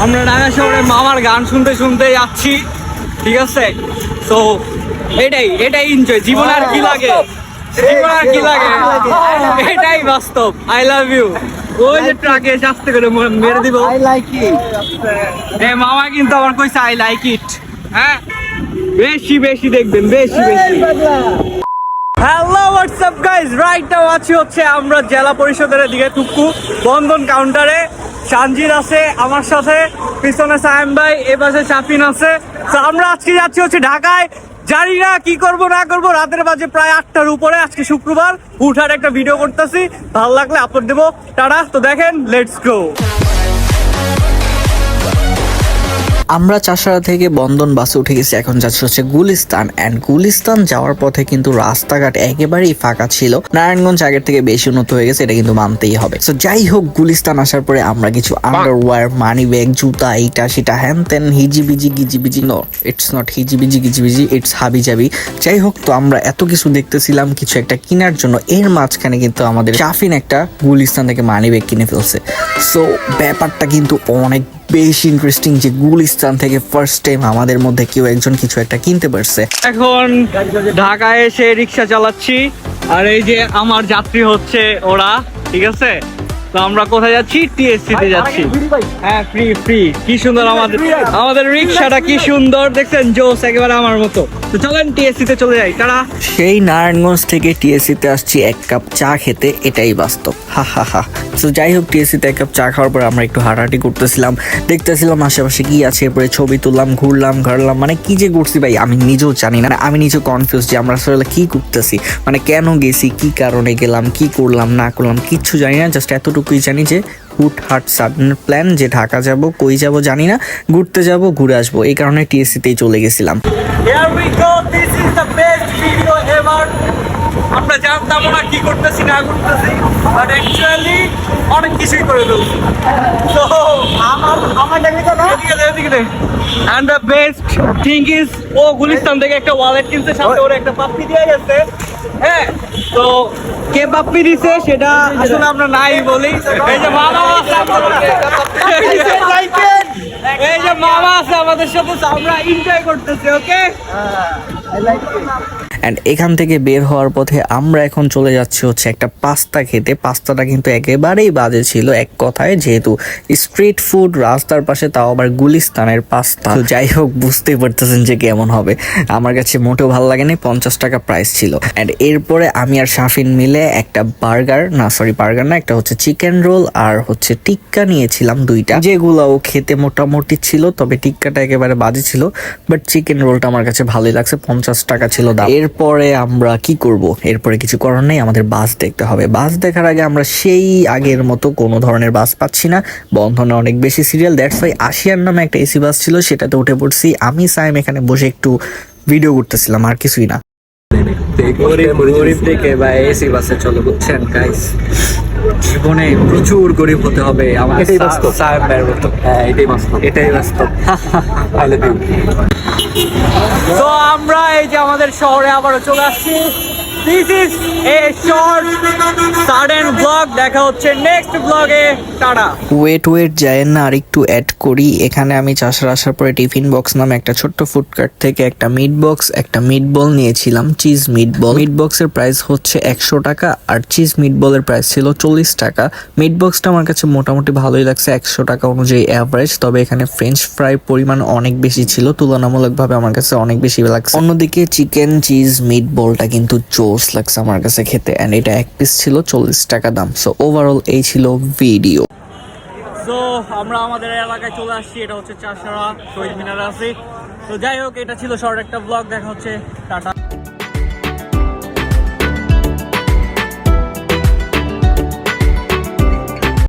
আমরা ঢাকা শহরে মামার গান শুনতে শুনতে যাচ্ছি, ঠিক আছে? তো এটাই এনজয়। জীবন আর কি লাগে, জীবন আর কি লাগে, এটাই বাস্তব। I love you. ওই যে ট্রাকে আস্তে করে মেরে দিব। I like it. মামা কিন্তু আবার কইছে আই লাইক ইট। হ্যাঁ, বেশি বেশি দেখবেন, বেশি বেশি। Hello WhatsApp guys, right now আছি হচ্ছে আমরা জেলা পরিষদের দিকে টুকু বন্ধন কাউন্টারে। সানজির আছে আমার সাথে, পিছনে সায়েম ভাই, এ পাশে চাপিন আছে। তো আমরা আজকে যাচ্ছি হচ্ছে ঢাকায়। জানি না কি করব না করব, রাতের বাজে প্রায় 8টার উপরে। আজকে শুক্রবার, উঠার একটা ভিডিও করতেছি, ভালো লাগলে আপলোড দেবো। টাটা। তো দেখেন, লেটস গো। আমরা চাষারা থেকে বন্ধন বাসে উঠে গেছি, এখন যাচ্ছে হচ্ছে গুলিস্তান। অ্যান্ড গুলিস্তান যাওয়ার পথে কিন্তু রাস্তাঘাট একেবারেই ফাঁকা ছিল। নারায়ণগঞ্জ আগের থেকে বেশি উন্নত হয়ে গেছে, এটা কিন্তু মানতেই হবে। তো যাই হোক, গুলিস্তান আসার পরে আমরা কিছু আন্ডারওয়্যার, মানি ব্যাগ, জুতা, এইটা সেটা হ্যান তেন হিজিবিজি গিজিবিজি, নো ইটস নট হিজিবিজি গিজিবিজি, ইটস হাবিজাবি। যাই হোক, তো আমরা এত কিছু দেখতেছিলাম কিছু একটা কেনার জন্য। এর মাঝখানে কিন্তু আমাদের শাফিন একটা গুলিস্তান থেকে মানি ব্যাগ কিনে ফেলছে। সো ব্যাপারটা কিন্তু অনেক বেশি ইন্টারেস্টিং যে গুলিস্তান থেকে ফার্স্ট টাইম আমাদের মধ্যে কেউ একজন কিছু একটা কিনতে পারছে। এখন ঢাকায় এসে রিক্সা চালাচ্ছি, আর এই যে আমার যাত্রী হচ্ছে ওরা, ঠিক আছে? তো আমরা কোথায় যাচ্ছি? টিএসসি তে যাচ্ছি। হ্যাঁ, ফ্রি ফ্রি। কি সুন্দর আমাদের রিক্সাটা, কি সুন্দর দেখছেন, জোস একেবারে আমার মতো। তো চলেন টিএসসি তে চলে যাই। তারা সেই নারায়ণগঞ্জ থেকে টিএসসি তে আসছি এক কাপ চা খেতে, এটাই বাস্তব। হা হা হা। তো যাই হোক, টিএসসি তে এক কাপ চা খাওয়ার পর আমরা একটু হাঁটাহাঁটি করতেছিলাম, দেখতেছিলাম আশেপাশে কি আছে, এরপরে ছবি তুললাম, ঘুরলাম। মানে কি যে ঘুরছি ভাই, আমি নিজেও জানি না। আমি নিজেও কনফিউজ যে আমরা আসলে কি করতেছি, মানে কেন গেছি, কি কারণে গেলাম, কি করলাম না করলাম কিচ্ছু জানি না। জাস্ট এতটুকুই জানি যে হুটহাট সাডেন প্ল্যান, যে ঢাকা যাব, কই যাব জানি না, ঘুরতে যাব, ঘুরে আসবো। এই কারণে টিএসসি তেই চলে গেছিলাম। Here we go. This is the best video ever. আমরা জানতাম না কি করতেছি না করতেছি, বাট অ্যাকচুয়ালি অনেক কিছুই করে ফেলছি। তো আমার এদিকে and the best thing is, ও গুলিস্তান থেকে একটা ওয়ালেট কিনছে, সাথে ওর একটা পাপ্পি দিয়ে গেছে। হ্যাঁ, তো কে পাপ্পি দিছে সেটা আসলে আমরা নাই বলি। এই যে মামা আছে, এই যে মামা আছে আমাদের সাথে, আমরা এনজয় করতেছি। ওকে, অ্যান্ড এখান থেকে বের হওয়ার পথে আমরা এখন চলে যাচ্ছি হচ্ছে একটা পাস্তা খেতে। পাস্তাটা কিন্তু একেবারেই বাজে ছিল এক কথায়, যেহেতু স্ট্রিট ফুড রাস্তার পাশে, তাও আবার গুলিস্তানের পাস্তা। তো যাই হোক, বুঝতেই পারতেছেন যে কেমন হবে। আমার কাছে মোটেও ভালো লাগেনি, 50 টাকা প্রাইস ছিল। অ্যান্ড এরপরে আমি আর শাফিন মিলে একটা বার্গার না, একটা হচ্ছে চিকেন রোল আর হচ্ছে টিক্কা নিয়েছিলাম দুইটা, যেগুলোও খেতে মোটামুটি ছিল, তবে টিক্কাটা একেবারে বাজে ছিল। বাট চিকেন রোলটা আমার কাছে ভালোই লাগছে, 50 টাকা ছিল দাম। এরপরে আমরা কি করব? এরপরে কিছু করার নেই, আমাদের বাস দেখতে হবে। বাস দেখার আগে আমরা সেই আগের মতো কোনো ধরনের বাস পাচ্ছি না, বন্ধনে অনেক বেশি সিরিয়াল। দ্যাটস ওয়াই আসিয়ার নামে একটা এসি বাস ছিল, সেটাতে উঠে পড়ছি। আমি সাইম এখানে বসে একটু ভিডিও করতেছিলাম, আর কিছুই না। গরিব থেকে বা এসি বাসে চলে, বুঝছেন গাইস? জীবনে প্রচুর গরিব হতে হবে আমার, এটাই বাস্তব। হ্যাঁ, এটাই বাস্তব। তো আমরা এই যে আমাদের শহরে আবারও চলে আসছি। This is a short sudden blog. দেখা হচ্ছে নেক্সট ব্লগে। টাটা। ওয়েট যায়েন না, আর একটু অ্যাড করি। এখানে আমি চাষার আসার পরে টিফিন বক্স নামে একটা ছোট্ট ফুডকার্ট থেকে একটা মিট বক্স, একটা মিটবল নিয়েছিলাম, চিজ মিটবল। মিট বক্সের প্রাইস হচ্ছে 100 টাকা, আর চিজ মিটবলের প্রাইস ছিল 40 টাকা। মিট বক্সটা আমার কাছে মোটামুটি ভালোই লাগছে, 100 টাকা অনুযায়ী অ্যাভারেজ। তবে এখানে ফ্রেঞ্চ ফ্রাই পরিমাণ অনেক বেশি ছিল, তুলনামূলকভাবে আমার কাছে অনেক বেশি লাগছে। অন্যদিকে চিকেন চিজ মিটবলটা কিন্তু জোস লাগছে আমার কাছে খেতে, এন্ড এটা এক পিস ছিল 40 টাকা দাম। সো ওভারঅল এই ছিল ভিডিও। তো আমরা আমাদের এলাকায় চলে আসছি, এটা হচ্ছে চাষারা শহীদ মিনার আছি। তো যাই হোক, এটা ছিল শর্ট একটা ব্লগ। দেখা হচ্ছে, টাটা।